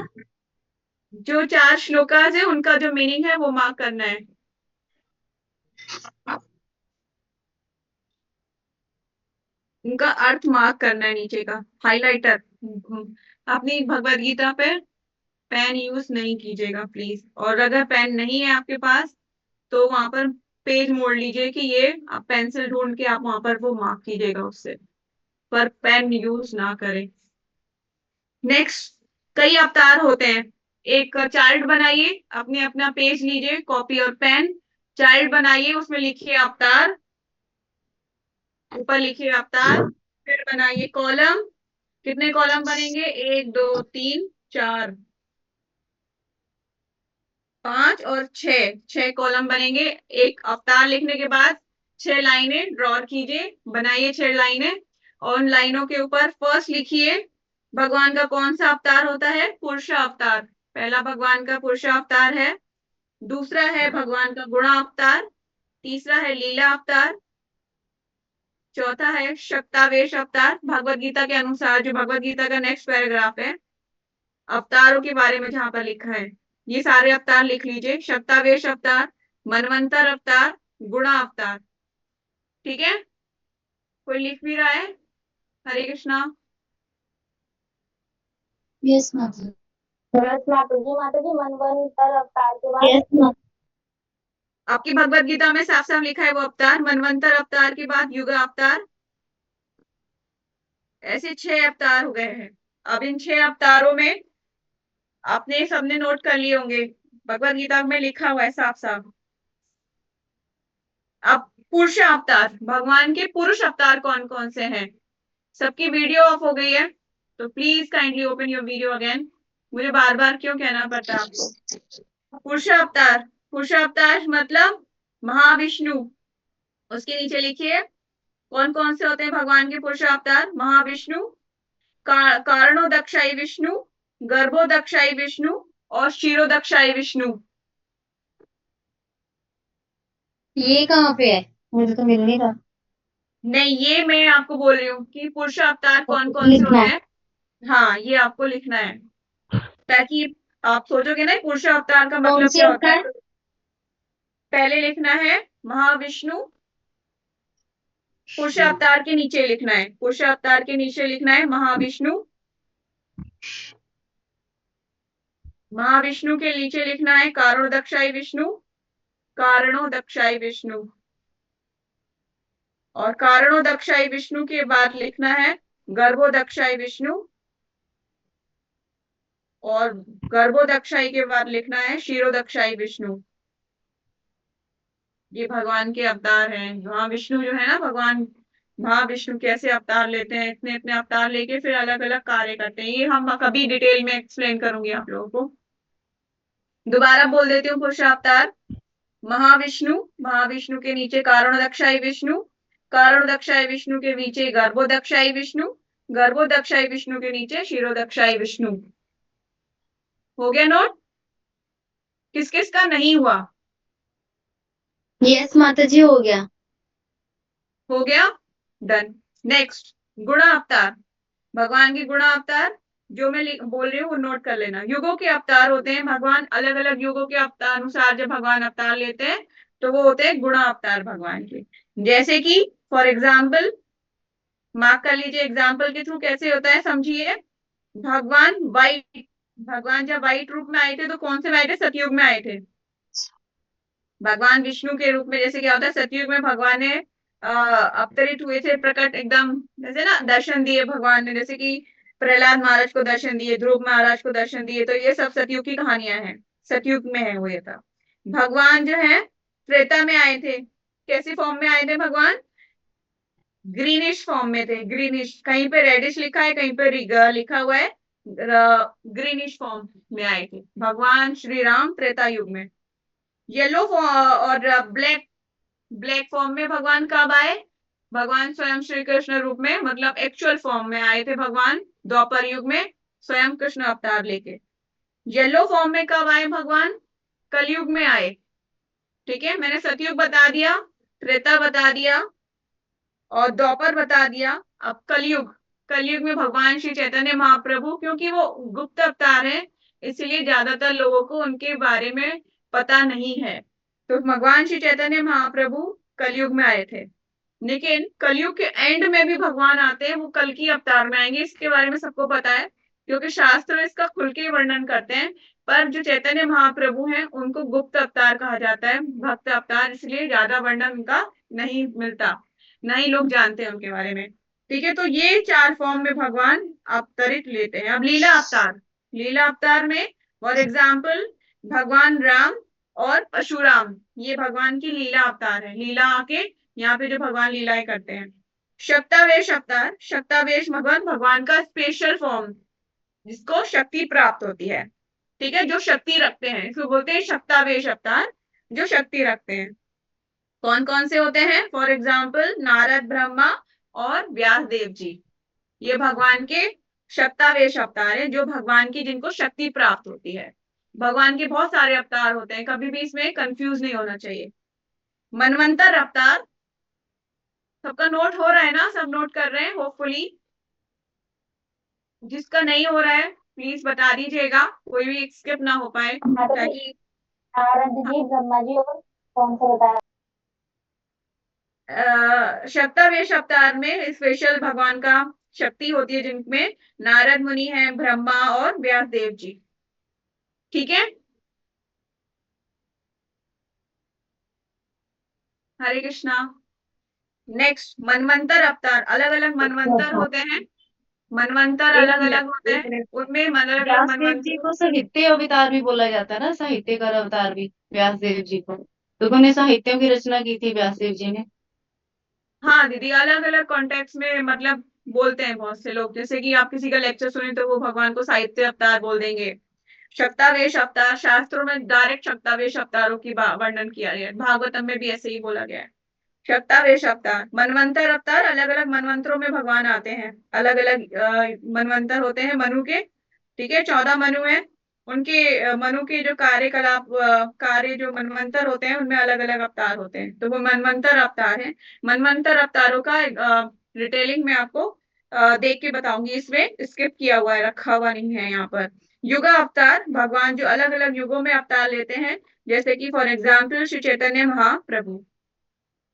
जो 4 श्लोकाज है उनका जो मीनिंग है वो मार्क करना है। उनका अर्थ मार्क करना है नीचे का, हाइलाइटर। अपनी भगवत गीता पे पेन यूज नहीं कीजिएगा प्लीज। और अगर पेन नहीं है आपके पास तो वहां पर पेज मोड़ लीजिए कि ये आप पेंसिल ढूंढ के आप वहां पर वो मार्क कीजिएगा उससे, पर पेन यूज ना करें। नेक्स्ट, कई अवतार होते हैं। एक चार्ट बनाइए, अपने अपना पेज लीजिए, कॉपी और पेन, चार्ट बनाइए, उसमें लिखिए अवतार, ऊपर लिखिए अवतार, फिर बनाइए कॉलम। कितने कॉलम बनेंगे? 1 2 3 4 5 और 6, 6 कॉलम बनेंगे। एक अवतार लिखने के बाद 6 लाइनें ड्रॉ कीजिए, बनाइए 6 लाइनें, और उन लाइनों के ऊपर फर्स्ट लिखिए भगवान का कौन सा अवतार होता है, पुरुष अवतार। पहला भगवान का पुरुष अवतार है, दूसरा है भगवान का गुणा अवतार, तीसरा है लीला अवतार, चौथा है शक्तावेश अवतार। भगवत गीता के अनुसार जो भगवत गीता का नेक्स्ट पैराग्राफ है, अवतारों के बारे में जहां पर लिखा है, ये सारे अवतार लिख लीजिए। शक्तावेश अवतार, मनवंतर अवतार, गुणा अवतार। ठीक है, कोई लिख भी रहा है? हरे कृष्णा। यस माता जी। यस माता जी। माता जी मनवंतर अवतार के बाद yes, आपकी भगवत गीता में साफ साफ लिखा है वो अवतार। मनवंतर अवतार के बाद युग अवतार, ऐसे 6 अवतार हो गए हैं। अब इन 6 अवतारों में आपने सबने नोट कर लिए होंगे, भगवत गीता में लिखा हुआ है साफ साफ। अब पुरुष अवतार, भगवान के पुरुष अवतार कौन कौन से हैं? सबकी वीडियो ऑफ हो गई है, तो please kindly open your video again. मुझे बार बार क्यों कहना पड़ता है आपको? पुरुष अवतार, पुरुष अवतार मतलब महाविष्णु। उसके नीचे लिखिए कौन कौन से होते हैं भगवान के पुरुष अवतार। महाविष्णु, कारणोदक्षाई विष्णु, गर्भोदक्षाई विष्णु, और क्षीरोदक्षाई विष्णु। ये कहाँ पे है? मुझे तो मिल नहीं रहा। नहीं, ये मैं आपको बोल रही हूँ कि पुरुष अवतार कौन कौन से लिखना होते है। हैं। हाँ, ये आपको लिखना है, ताकि आप सोचोगे ना पुरुष अवतार का कौन मतलब सी क्या होता है, अवतार? तो पहले लिखना है महाविष्णु, पुरुष अवतार के नीचे लिखना है, पुरुष अवतार के नीचे लिखना है महाविष्णु, महाविष्णु के नीचे लिखना है कारणोदक्षाई विष्णु, कारणोदक्षाई विष्णु, और कारणोदक्षाई विष्णु के बाद लिखना है गर्भोदक्षाई विष्णु, और गर्भोदक्षाई के बाद लिखना है क्षीरोदक्षाई विष्णु। ये भगवान के अवतार हैं। महाविष्णु जो है ना, भगवान महाविष्णु कैसे अवतार लेते हैं, इतने इतने अवतार लेके फिर अलग अलग कार्य करते हैं, ये हम कभी डिटेल में एक्सप्लेन करूंगी आप लोगों को। दोबारा बोल देती हूँ। पुरुषावतार महाविष्णु, महाविष्णु के नीचे कारणोदक्षाई विष्णु, कारणोदक्षाई विष्णु के नीचे गर्भोदक्षाई विष्णु, गर्भोदक्षाई विष्णु के नीचे क्षीरोदक्षाई विष्णु। हो गया नोट? किस किस का नहीं हुआ? यस माता जी, हो गया। हो गया, डन। नेक्स्ट, गुणा अवतार। भगवान की गुणा अवतार जो मैं बोल रही हूँ वो नोट कर लेना। युगों के अवतार होते हैं भगवान, अलग अलग युगों के अवतार अनुसार जब भगवान अवतार लेते हैं तो वो होते हैं गुणा अवतार भगवान के। जैसे कि फॉर एग्जाम्पल, मार्क कर लीजिए एग्जाम्पल के थ्रू कैसे होता है, समझिए। भगवान वाइट, भगवान जब वाइट रूप में आए थे तो कौन से आए थे? सतयुग में आए थे। भगवान विष्णु के रूप में जैसे क्या होता है, सतयुग में भगवान ने अवतरित हुए थे, प्रकट एकदम जैसे ना दर्शन दिए भगवान ने, जैसे कि प्रहलाद महाराज को दर्शन दिए, ध्रुव महाराज को दर्शन दिए, तो ये सब सतयुग की कहानियां हैं, सतयुग में है वो ये था। भगवान जो है त्रेता में आए थे। कैसी फॉर्म में आए थे भगवान? ग्रीनिश फॉर्म में थे, ग्रीनिश, कहीं पे रेडिश लिखा है, कहीं पे लिखा हुआ है ग्रीनिश फॉर्म में आए थे भगवान श्री राम त्रेता युग में। येलो और ब्लैक, ब्लैक फॉर्म में भगवान कब आए? भगवान स्वयं श्री कृष्ण रूप में, मतलब एक्चुअल फॉर्म में आए थे भगवान द्वापर युग में, स्वयं कृष्ण अवतार लेके। येलो फॉर्म में कब आए भगवान? कलयुग में आए। ठीक है, मैंने सतयुग बता दिया, त्रेता बता दिया और द्वापर बता दिया। अब कलयुग, कलयुग में भगवान श्री चैतन्य महाप्रभु, क्योंकि वो गुप्त अवतार हैं इसलिए ज्यादातर लोगों को उनके बारे में पता नहीं है। तो भगवान श्री चैतन्य महाप्रभु कलयुग में आए थे, लेकिन कलयुग के एंड में भी भगवान आते हैं, वो कल की अवतार में आएंगे, इसके बारे में सबको पता है क्योंकि शास्त्र इसका खुल के वर्णन करते हैं। पर जो चैतन्य महाप्रभु हैं उनको गुप्त अवतार कहा जाता है, भक्त अवतार, इसलिए ज्यादा वर्णन उनका नहीं मिलता, नहीं लोग जानते हैं उनके बारे में। ठीक है, तो ये चार फॉर्म में भगवान अवतरित लेते हैं। अब लीला अवतार, लीला अवतार में फॉर एग्जाम्पल भगवान राम और परशुराम, ये भगवान की लीला अवतार है, लीला आके यहाँ पे जो भगवान लीलाएं करते हैं। शक्तावेश अवतार, शक्तावेश भगवान, भगवान का स्पेशल फॉर्म जिसको शक्ति प्राप्त होती है। ठीक है, जो शक्ति रखते हैं इसको बोलते हैं शक्तावेश अवतार, जो शक्ति रखते हैं। कौन कौन से होते हैं? फॉर एग्जाम्पल नारद, ब्रह्मा और व्यास देव जी, ये भगवान के शक्तावेश अवतार है, जो भगवान की जिनको शक्ति प्राप्त होती है। भगवान के बहुत सारे अवतार होते हैं, कभी भी इसमें कंफ्यूज नहीं होना चाहिए। मनवंतर अवतार, सबका नोट हो रहा है ना? सब नोट कर रहे हैं होपफुली। जिसका नहीं हो रहा है प्लीज बता दीजिएगा, कोई भी स्किप ना हो पाए, ताकि नारद जी, ब्रह्मा जी और कौन सा बताया? शक्तावेश अवतार में स्पेशल भगवान का शक्ति होती है, जिनमें नारद मुनि है, ब्रह्मा और व्यास देव जी। ठीक है, हरे कृष्णा। नेक्स्ट, मनवंतर अवतार, अलग अलग मनवंतर होते हैं, मनवंतर अलग अलग होते हैं, उनमें अलग अलग व्यास देव जी मनवंतर। को साहित्य अवतार भी बोला जाता है ना, साहित्यकार अवतार भी व्यास देव जी को, तो उन्होंने साहित्यों की रचना की थी व्यास देव जी ने। हाँ दीदी, अलग अलग कॉन्टेक्स्ट में मतलब बोलते हैं बहुत से लोग, जैसे कि आप किसी का लेक्चर सुने तो वो भगवान को साहित्य अवतार बोल देंगे। शक्तावेश अवतार, शास्त्रों में डायरेक्ट शक्तावेश अवतारों की वर्णन किया गया है, भागवतम में भी ऐसे ही बोला गया है। शक्तावेश अवतार, मनवंतर अवतार, अलग अलग मनवंतरों में भगवान आते हैं, अलग अलग मनवंतर होते हैं मनु के। ठीक है, 14 मनु है, उनके मनु के जो कार्यकलाप कार्य जो मनवंतर होते हैं उनमें अलग अलग अवतार होते हैं, तो वो मनवंतर अवतार है। मनवंतर अवतारों का डिटेलिंग में आपको देख के बताऊंगी, इसमें स्किप किया हुआ है, रखा हुआ नहीं है यहाँ पर। युगा अवतार, भगवान जो अलग अलग युगों में अवतार लेते हैं, जैसे कि फॉर एग्जाम्पल श्री चैतन्य महाप्रभु।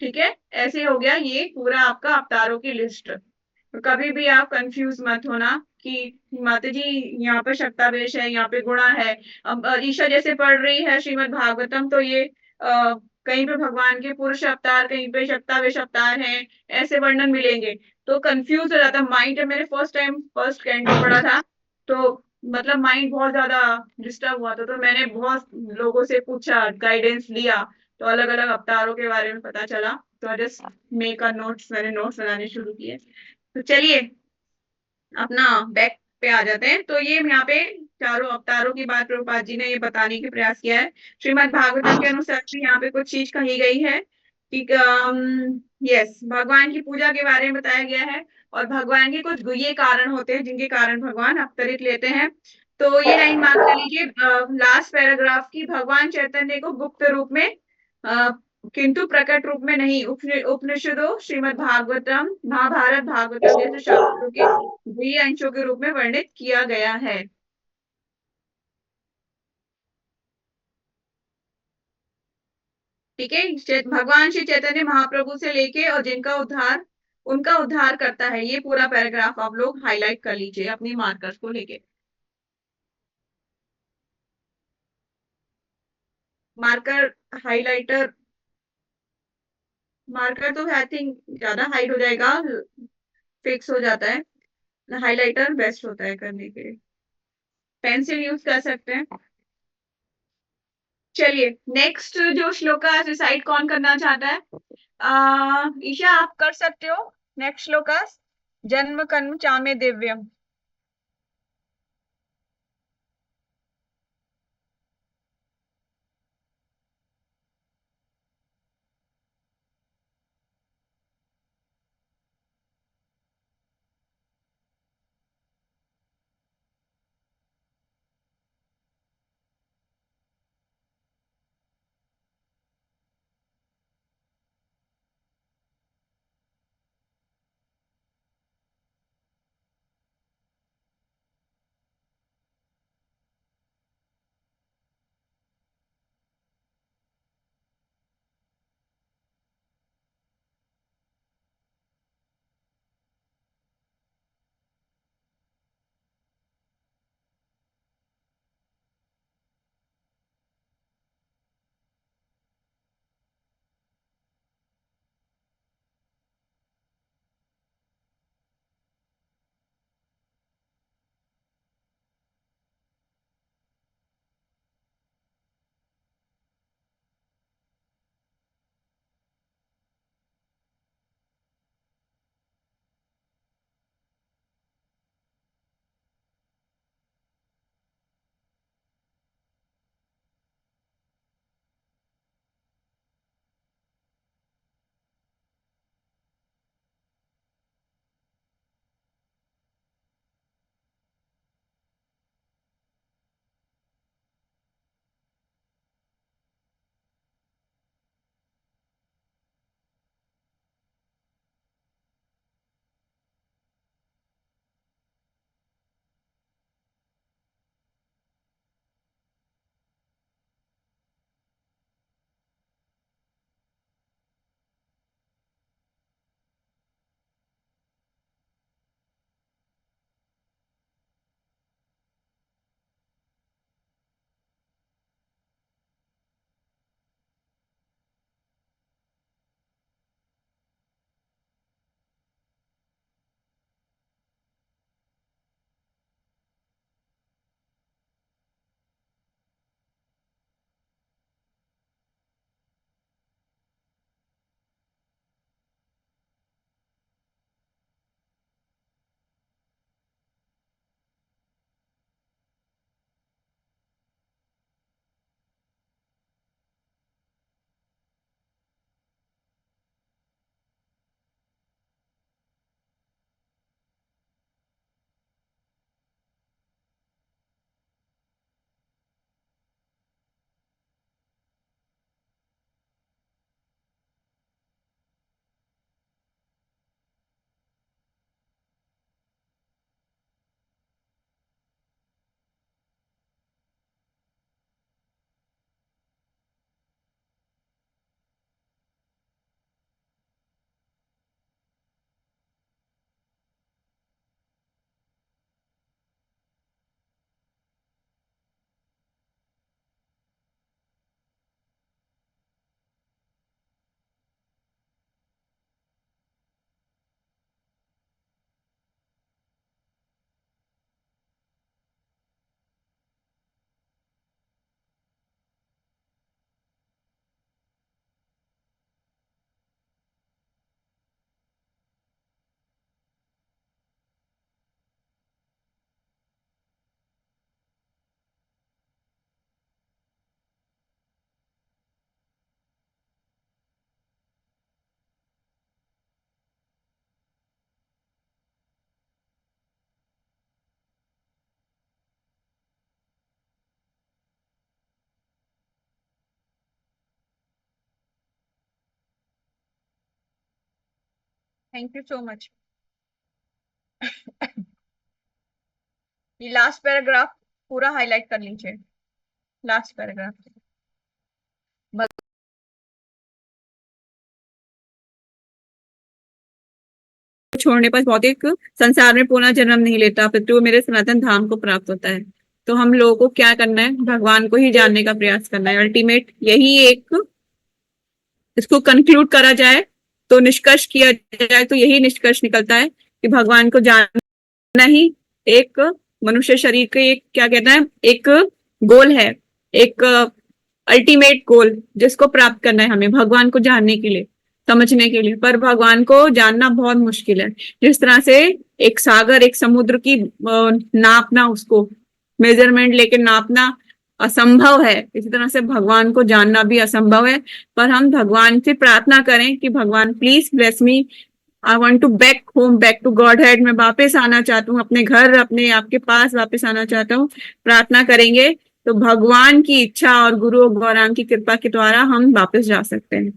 ठीक है, ऐसे हो गया ये पूरा आपका अवतारों की लिस्ट। तो कभी भी आप कंफ्यूज मत होना कि माता जी यहाँ पे शक्तावेश है, यहाँ पे गुणा है। अब ईशा जैसे पढ़ रही है श्रीमद् भागवतम, तो ये कहीं पे भगवान के पुरुष अवतार, कहीं पे शक्तावेश अवतार हैं, ऐसे वर्णन मिलेंगे। तो कंफ्यूज हो जाता माइंड। जब मैंने फर्स्ट टाइम फर्स्ट कैंडो पढ़ा था तो माइंड बहुत ज्यादा डिस्टर्ब हुआ था, तो मैंने बहुत लोगों से पूछा, गाइडेंस लिया, तो अलग अलग अवतारों के बारे में पता चला। तो जस्ट मेक अ नोट्स, मैंने नोट्स बनाने शुरू किए। तो चलिए अपना बैक पे आ जाते हैं। तो ये यहाँ पे चारों अवतारों की बात प्रभुपाद जी ने ये बताने की प्रयास किया है। श्रीमद् भागवतम के अनुसार भी यहाँ पे कुछ चीज कही गई है कि यस, भगवान की पूजा के बारे में बताया गया है और भगवान के कुछ गुह्य कारण होते हैं जिनके कारण भगवान अवतरित लेते हैं। तो ये लाइन मार्क कर लीजिए लास्ट पैराग्राफ की, भगवान चैतन्य को गुप्त रूप में किंतु प्रकट रूप में नहीं, उपनिषदों, श्रीमद् भागवतम, महाभारत, भागवतम जैसे शास्त्रों के गुह्य अंशों के रूप में वर्णित किया गया है। ठीक है, भगवान श्री चैतन्य महाप्रभु से लेके और जिनका उद्धार, उनका उद्धार करता है, ये पूरा पैराग्राफ आप लोग हाईलाइट कर लीजिए अपनी मार्कर्स को लेके। मार्कर, हाइलाइटर, मार्कर तो आई थिंक ज्यादा हाइड हो जाएगा, फिक्स हो जाता है। हाइलाइटर बेस्ट होता है करने के लिए, पेंसिल यूज कर सकते हैं। चलिए नेक्स्ट जो श्लोका रिसाइट कौन करना चाहता है? ईशा आप कर सकते हो नेक्स्ट श्लोका। जन्म कर्म चामे दिव्यम। Thank you so much. ये लास्ट पैराग्राफ पूरा हाईलाइट कर लीजिए, लास्ट पैराग्राफ। छोड़ने पर भौतिक संसार में पुनः जन्म नहीं लेता, पितृ मेरे सनातन धाम को प्राप्त होता है। तो हम लोगों को क्या करना है, भगवान को ही जानने का प्रयास करना है। अल्टीमेट यही एक, इसको कंक्लूड करा जाए तो, निष्कर्ष किया जाए तो यही निष्कर्ष निकलता है कि भगवान को जानना ही एक मनुष्य शरीर के एक, क्या कहना है, एक गोल है, एक अल्टीमेट गोल जिसको प्राप्त करना है हमें भगवान को जानने के लिए, समझने के लिए। पर भगवान को जानना बहुत मुश्किल है। जिस तरह से एक सागर, एक समुद्र की नापना, उसको मेजरमेंट लेके नापना असंभव है, इसी तरह से भगवान को जानना भी असंभव है। पर हम भगवान से प्रार्थना करें कि भगवान please bless me, I want to back home, back to Godhead. मैं वापस आना चाहता हूँ अपने घर, अपने आपके पास वापस आना चाहता हूँ। प्रार्थना करेंगे तो भगवान की इच्छा और गुरु गौरांग की कृपा के द्वारा हम वापस जा सकते हैं,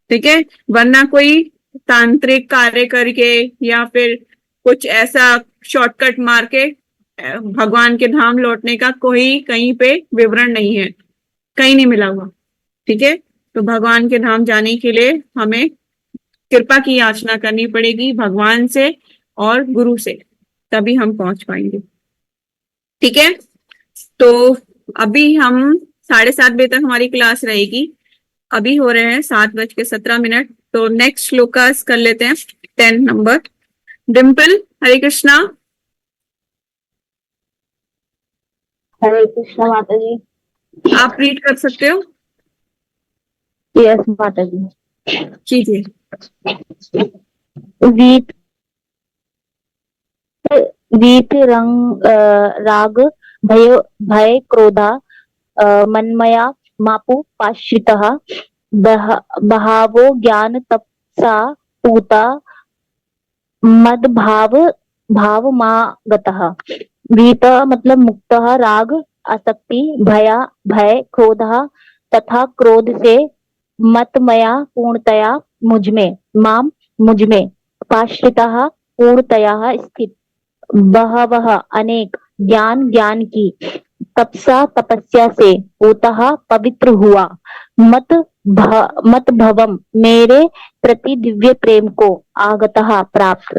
ठीक है। वरना कोई तांत्रिक कार्य करके या फिर कुछ ऐसा शॉर्टकट मार के भगवान के धाम लौटने का कोई कहीं पे विवरण नहीं है, कहीं नहीं मिला हुआ, ठीक है। तो भगवान के धाम जाने के लिए हमें कृपा की याचना करनी पड़ेगी भगवान से और गुरु से, तभी हम पहुंच पाएंगे, ठीक है। तो अभी हम 7:30 बजे तक हमारी क्लास रहेगी। अभी हो रहे हैं 7:17। तो नेक्स्ट श्लोकास कर लेते हैं 10 नंबर। डिम्पल, हरे कृष्णा। हरे कृष्णा माता जी। आप रीड कर सकते हो? यस माता जी। कीजिए। वीत रंग राग भय क्रोधा मनमया मापु पाश्रितः बहावो ज्ञान तपसा पूता मद भाव मागतः। वीत मतलब मुक्त, राग आसक्ति, भय क्रोध तथा क्रोध से, मतमया पूर्णतया मुझमें, माम मुझमें, पाश्रितः पूर्णतया स्थित, बहवः अनेक, ज्ञान की, तपसा तपस्या से, पूतः पवित्र हुआ, मत भवम मेरे प्रति दिव्य प्रेम को, आगतः प्राप्त,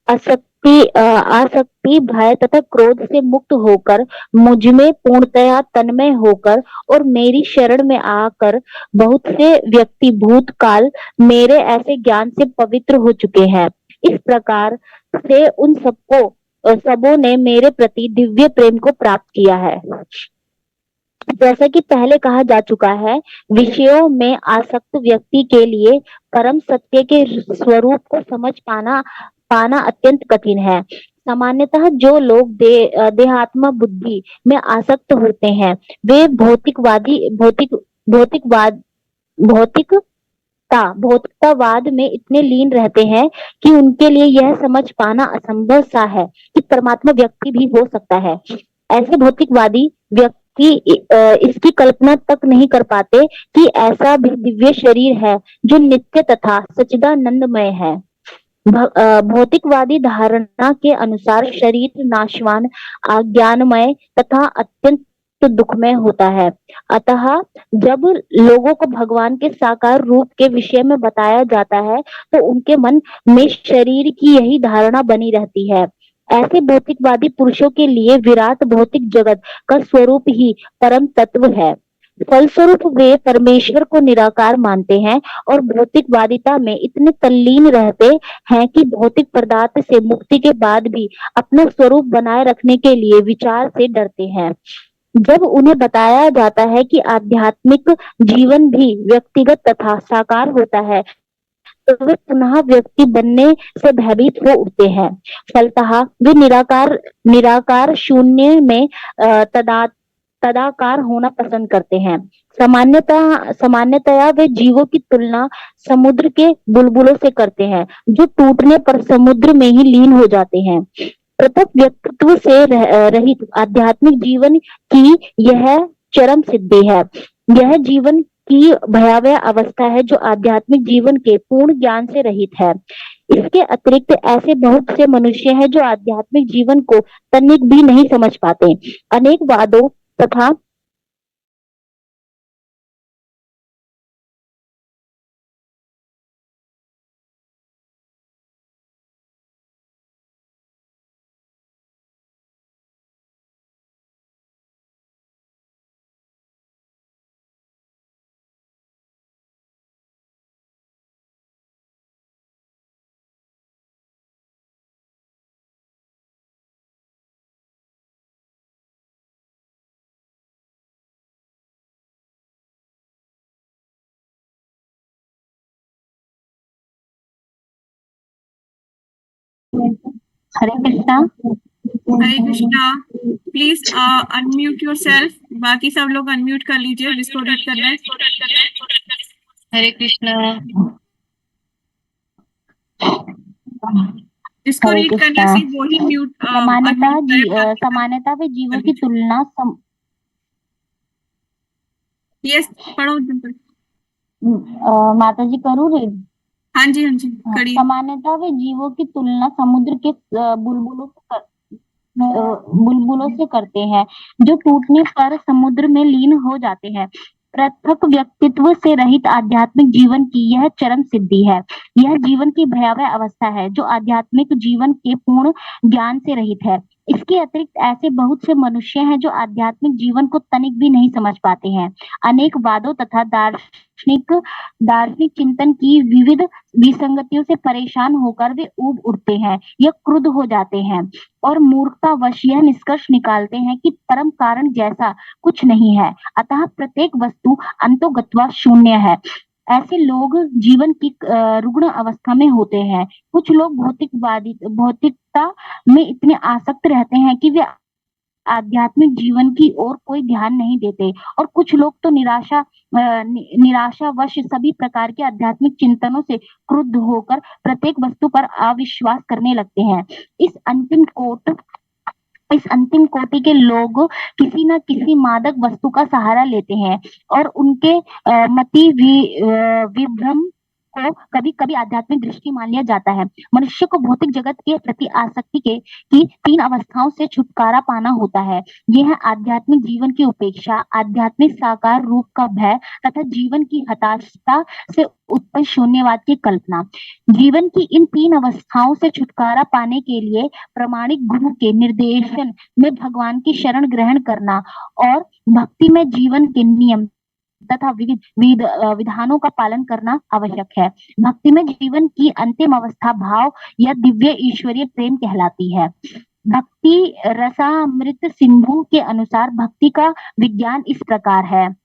आसक्ति भय तथा क्रोध से मुक्त होकर, मुझमें पूर्णतया तन्मय होकर और मेरी शरण में आकर बहुत से व्यक्ति भूतकाल मेरे ऐसे ज्ञान से पवित्र हो चुके हैं। इस प्रकार से उन सबों ने मेरे प्रति दिव्य प्रेम को प्राप्त किया है। जैसा कि पहले कहा जा चुका है, विषयों में आसक्त व्यक्ति के लिए परम सत्य के स्वरूप को समझ पाना अत्यंत कठिन है। सामान्यतः जो लोग देहात्म बुद्धि में आसक्त होते हैं, वे भौतिकतावाद में इतने लीन रहते हैं कि उनके लिए यह समझ पाना असंभव सा है कि परमात्मा व्यक्ति भी हो सकता है। ऐसे भौतिकवादी व्यक्ति इसकी कल्पना तक नहीं कर पाते कि ऐसा भी दिव्य शरीर है जो नित्य तथा सच्चिदानंदमय है। भौतिकवादी धारणा के अनुसार शरीर नाशवान, अज्ञानमय तथा अत्यंत दुखमय होता है। अतः जब लोगों को भगवान के साकार रूप के विषय में बताया जाता है तो उनके मन में शरीर की यही धारणा बनी रहती है। ऐसे भौतिकवादी पुरुषों के लिए विराट भौतिक जगत का स्वरूप ही परम तत्व है। फलस्वरूप वे परमेश्वर को निराकार मानते हैं और भौतिकवादिता में इतने तल्लीन रहते हैं कि भौतिक पदार्थ से मुक्ति के बाद भी अपना स्वरूप बनाए रखने के लिए विचार से डरते हैं। जब उन्हें बताया जाता है कि आध्यात्मिक जीवन भी व्यक्तिगत तथा साकार होता है तो वे पुनः व्यक्ति बनने से भयभीत हो उठते हैं। फलतः वे निराकार शून्य में तदाकार होना पसंद करते हैं। सामान्यतया वे जीवों की तुलना समुद्र के बुलबुलों से करते हैं जो टूटने पर समुद्र में ही लीन हो जाते हैं। पृथक व्यक्तित्व से रहित आध्यात्मिक जीवन की यह चरम सिद्धि है। यह जीवन की भयावह अवस्था है जो आध्यात्मिक जीवन के पूर्ण ज्ञान से रहित है। इसके अतिरिक्त ऐसे बहुत से मनुष्य हैं जो आध्यात्मिक जीवन को तनिक भी नहीं समझ पाते। अनेक वादों तथा Hare Krishna. Hare Krishna. Please unmute yourself. बाकी सब लोग अनम्यूट कर लीजिए जिसको रीड करना है। हरे कृष्णा। जिसको हरे रीड करना कृष्णा। है सिर्फ वही म्यूट समानता व जीवों की तुलना यस, पढ़ो डिम्पल। माता जी करूँ रीड? हाँ जी, हाँ जी, करिए। सामान्यतः वे जीवों की तुलना समुद्र के बुलबुलों से करते हैं जो टूटने पर समुद्र में लीन हो जाते हैं। पृथक व्यक्तित्व से रहित आध्यात्मिक जीवन की यह चरम सिद्धि है। यह जीवन की भयावह अवस्था है जो आध्यात्मिक जीवन के पूर्ण ज्ञान से रहित है। इसके अतिरिक्त ऐसे बहुत से मनुष्य हैं जो आध्यात्मिक जीवन को तनिक भी नहीं समझ पाते हैं। अनेक वादों तथा दार्शनिक चिंतन की विविध विसंगतियों से परेशान होकर वे ऊब उठते हैं या क्रुद्ध हो जाते हैं और मूर्खतावश यह निष्कर्ष निकालते हैं कि परम कारण जैसा कुछ नहीं है, अतः प्रत्येक वस्तु अंतोगत्वा शून्य है। ऐसे लोग जीवन की रुग्ण अवस्था में होते हैं। कुछ लोग भौतिकता में इतने आसक्त रहते हैं कि वे आध्यात्मिक जीवन की ओर कोई ध्यान नहीं देते और कुछ लोग तो निराशावश सभी प्रकार के आध्यात्मिक चिंतनों से क्रुद्ध होकर प्रत्येक वस्तु पर अविश्वास करने लगते हैं। इस अंतिम कोटि के लोग किसी न किसी मादक वस्तु का सहारा लेते हैं और उनके मति विभ्रम को कभी कभी आध्यात्मिक दृष्टि मान लिया जाता है। मनुष्य को भौतिक जगत के प्रति आसक्ति की 3 अवस्थाओं से छुटकारा पाना होता है। यह है आध्यात्मिक जीवन की उपेक्षा, आध्यात्मिक साकार रूप का भय तथा जीवन की हताशा से उत्पन्न शून्यवाद की कल्पना। जीवन की इन 3 अवस्थाओं से छुटकारा पाने के लिए प्रामाणिक गुरु के निर्देशन में भगवान की शरण ग्रहण करना और भक्ति में जीवन के नियम तथा विविध विधानों का पालन करना आवश्यक है। भक्ति में जीवन की अंतिम अवस्था भाव या दिव्य ईश्वरीय प्रेम कहलाती है। भक्ति रसामृत सिंधु के अनुसार भक्ति का विज्ञान इस प्रकार है।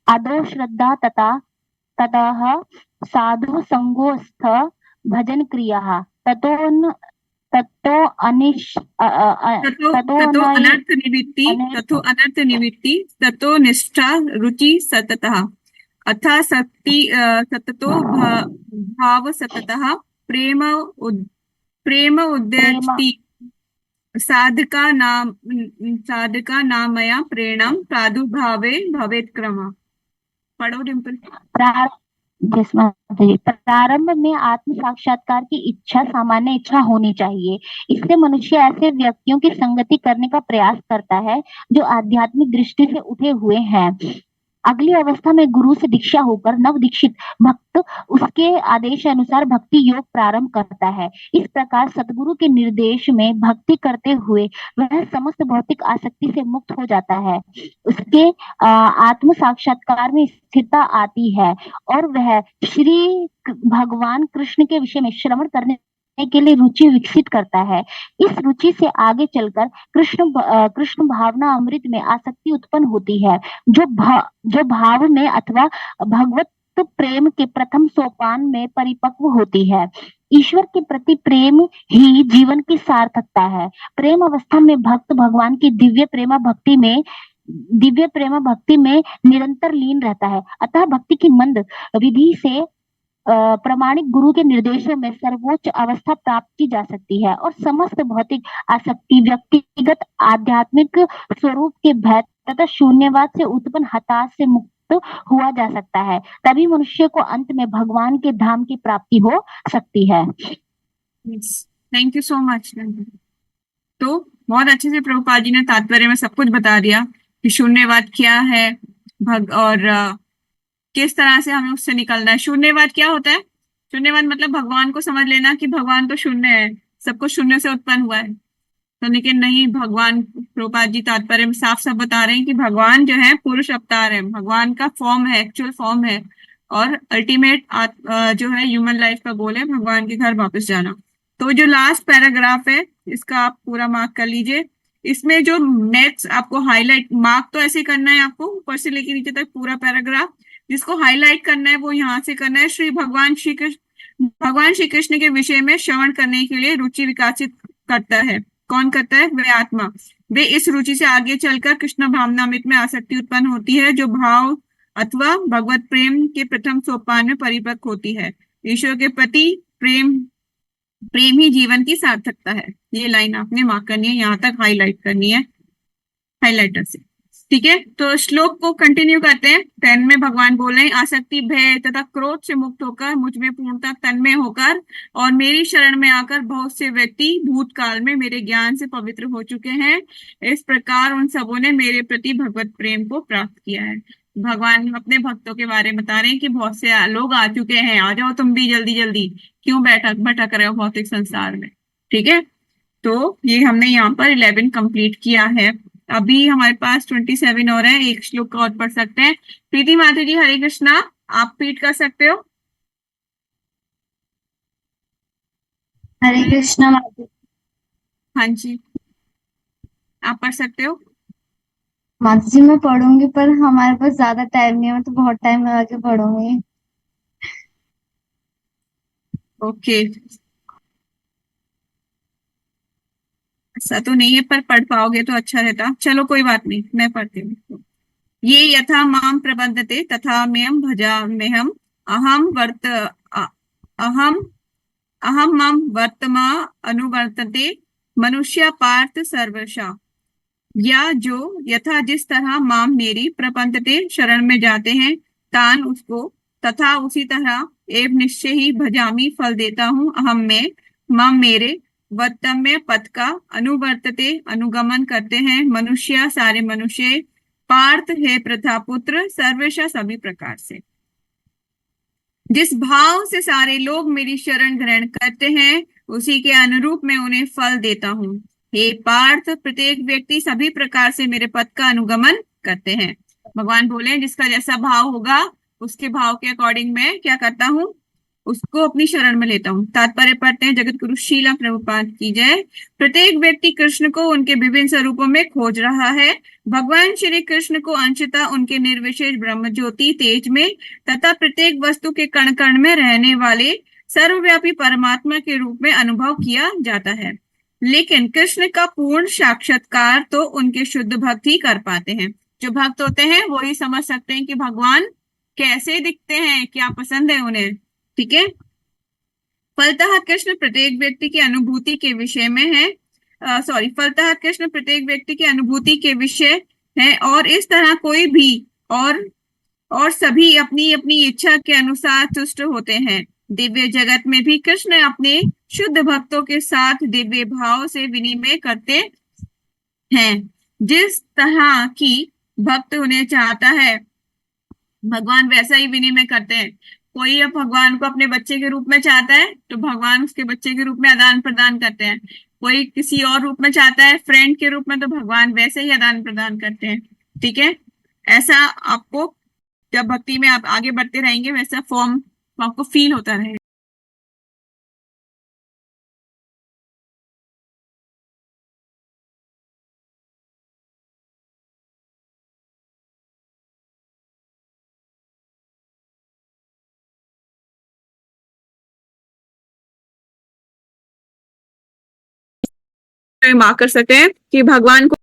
आदो श्रद्धा ततः साधु संगोस्थ भजन क्रिया ततो अनर्थ निवृत्ति ततो निष्ठा रुचि सततः अथा सततो भाव सततः प्रेम उद्यति साधका नामया प्रेरणम प्रादुर्भावे भवेत क्रम। पढ़ो डिम्पल। प्रारंभ में आत्म साक्षात्कार की इच्छा सामान्य इच्छा होनी चाहिए। इससे मनुष्य ऐसे व्यक्तियों की संगति करने का प्रयास करता है जो आध्यात्मिक दृष्टि से उठे हुए हैं। अगली अवस्था में गुरु से दीक्षा होकर नव दीक्षित भक्त उसके आदेश अनुसार भक्ति योग प्रारंभ करता है। इस प्रकार सदगुरु के निर्देश में भक्ति करते हुए वह समस्त भौतिक आसक्ति से मुक्त हो जाता है। उसके आत्म साक्षात्कार में स्थिरता आती है और वह श्री भगवान कृष्ण के विषय में श्रवण करने के लिए रुचि विकसित करता है। इस रुचि से आगे चलकर कृष्ण भावना अमृत में आसक्ति उत्पन्न होती है जो भाव में अथवा भगवत प्रेम के प्रथम सोपान में परिपक्व होती है। ईश्वर के प्रति प्रेम ही जीवन की सार्थकता है। प्रेम अवस्था में भक्त भगवान की दिव्य प्रेमा भक्ति में निरंतर लीन रहता है। अतः भक्ति की मंद विधि से प्रामाणिक गुरु के निर्देशों में सर्वोच्च अवस्था प्राप्त की जा सकती है और समस्त भौतिक आसक्ति व्यक्तिगत आध्यात्मिक स्वरूप के भय तथा शून्यवाद से उत्पन्न हताश से प्राप्त हुआ जा सकता है। तभी मनुष्य को अंत में भगवान के धाम की प्राप्ति हो सकती है। Thank you so much. तो बहुत अच्छे से प्रभुपाद जी ने तात्पर्य में सब कुछ बता दिया कि शून्यवाद क्या है, और किस तरह से हमें उससे निकलना है। शून्यवाद क्या होता है? शून्यवाद मतलब भगवान को समझ लेना कि भगवान तो शून्य है, सब कुछ शून्य से उत्पन्न हुआ है। तो लेकिन नहीं, भगवान प्रभुपाद जी तात्पर्य में साफ साफ बता रहे हैं कि भगवान जो है पुरुष अवतार है, भगवान का फॉर्म है, एक्चुअल फॉर्म है, और अल्टीमेट जो है ह्यूमन लाइफ का गोल है भगवान के घर वापस जाना। तो जो लास्ट पैराग्राफ है इसका आप पूरा मार्क कर लीजिए। इसमें जो मैथ्स आपको हाईलाइट, मार्क तो ऐसे करना है आपको ऊपर से लेकर नीचे तक पूरा पैराग्राफ, जिसको हाईलाइट करना है वो यहाँ से करना है। भगवान श्री कृष्ण के विषय में श्रवण करने के लिए रुचि विकसित करता है। कौन करता है? वे आत्मा। वे इस रुचि से आगे चलकर कृष्ण भावनामृत में आसक्ति उत्पन्न होती है, जो भाव अथवा भगवत प्रेम के प्रथम सोपान में परिपक्व होती है। ईश्वर के प्रति प्रेम ही जीवन की सार्थकता है। ये लाइन आपने मार्क करनी है, यहाँ तक हाईलाइट करनी है हाईलाइटर से। ठीक है, तो श्लोक को कंटिन्यू करते हैं। 10 में भगवान बोल रहे हैं, आसक्ति भय तथा क्रोध से मुक्त होकर मुझ में पूर्णतः तन्मय होकर और मेरी शरण में आकर बहुत से व्यक्ति भूतकाल में मेरे ज्ञान से पवित्र हो चुके हैं। इस प्रकार उन सबों ने मेरे प्रति भगवत प्रेम को प्राप्त किया है। भगवान अपने भक्तों के बारे में बता रहे हैं कि बहुत से लोग आ चुके हैं, आ जाओ तुम भी जल्दी जल्दी, क्यों भटक रहे हो भौतिक संसार में। ठीक है, तो ये हमने यहाँ पर 11 कंप्लीट किया है। अभी हमारे पास 27 और है, एक श्लोक और पढ़ सकते हैं। प्रीति माता जी, हरे कृष्णा, आप पीट कर सकते हो। हरे कृष्णा माता। हाँ जी, आप पढ़ सकते हो। माता जी मैं पढ़ूंगी, पर हमारे पास ज्यादा टाइम नहीं है, मैं तो बहुत टाइम लगा के पढ़ूंगी। ओके, ऐसा तो नहीं है, पर पढ़ पाओगे तो अच्छा रहता। चलो कोई बात नहीं, मैं पढ़ती हूँ। ये यथा माम प्रबंधते तथा मयम भजाम्यहम् अहम वर्त अहम अहम मम वर्तमा अनुवर्तते मनुष्य पार्थ सर्वशा। या जो यथा जिस तरह माम मेरी प्रपंचते शरण में जाते हैं, तान उसको तथा उसी तरह एव निश्चय ही भजामी फल देता हूँ अहम में मम मेरे वर्तम्य पथ का अनुवर्तते अनुगमन करते हैं मनुष्य सारे मनुष्य पार्थ है प्रथा पुत्र सर्वेशा सभी प्रकार से। जिस भाव से सारे लोग मेरी शरण ग्रहण करते हैं उसी के अनुरूप मैं उन्हें फल देता हूँ। हे पार्थ, प्रत्येक व्यक्ति सभी प्रकार से मेरे पथ का अनुगमन करते हैं। भगवान बोले जिसका जैसा भाव होगा उसके भाव के अकॉर्डिंग मैं क्या करता हूँ, उसको अपनी शरण में लेता हूँ। तात्पर्य पढ़ते हैं। जगत गुरु शीला प्रभुपाद की जय। प्रत्येक व्यक्ति कृष्ण को उनके विभिन्न स्वरूपों में खोज रहा है। भगवान श्री कृष्ण को अंशतः उनके निर्विशेष ब्रह्म ज्योति तेज में तथा प्रत्येक वस्तु के कण कण में रहने वाले सर्वव्यापी परमात्मा के रूप में अनुभव किया जाता है। लेकिन कृष्ण का पूर्ण साक्षात्कार तो उनके शुद्ध भक्त ही कर पाते हैं। जो भक्त होते हैं वो ही समझ सकते हैं कि भगवान कैसे दिखते हैं, क्या पसंद है उन्हें। ठीक है, फलतः कृष्ण प्रत्येक व्यक्ति की अनुभूति के विषय में है। फलतः कृष्ण प्रत्येक व्यक्ति की अनुभूति के विषय है और इस तरह कोई भी और सभी अपनी अपनी इच्छा के अनुसार तुष्ट होते हैं। दिव्य जगत में भी कृष्ण अपने शुद्ध भक्तों के साथ दिव्य भाव से विनिमय करते हैं। जिस तरह की भक्त उन्हें चाहता है भगवान वैसा ही विनिमय करते हैं। कोई अब भगवान को अपने बच्चे के रूप में चाहता है तो भगवान उसके बच्चे के रूप में आदान प्रदान करते हैं। कोई किसी और रूप में चाहता है, फ्रेंड के रूप में, तो भगवान वैसे ही आदान प्रदान करते हैं। ठीक है, ऐसा आपको जब भक्ति में आप आगे बढ़ते रहेंगे वैसा फॉर्म आपको फील होता रहेगा। मार्क कर सकते हैं कि भगवान को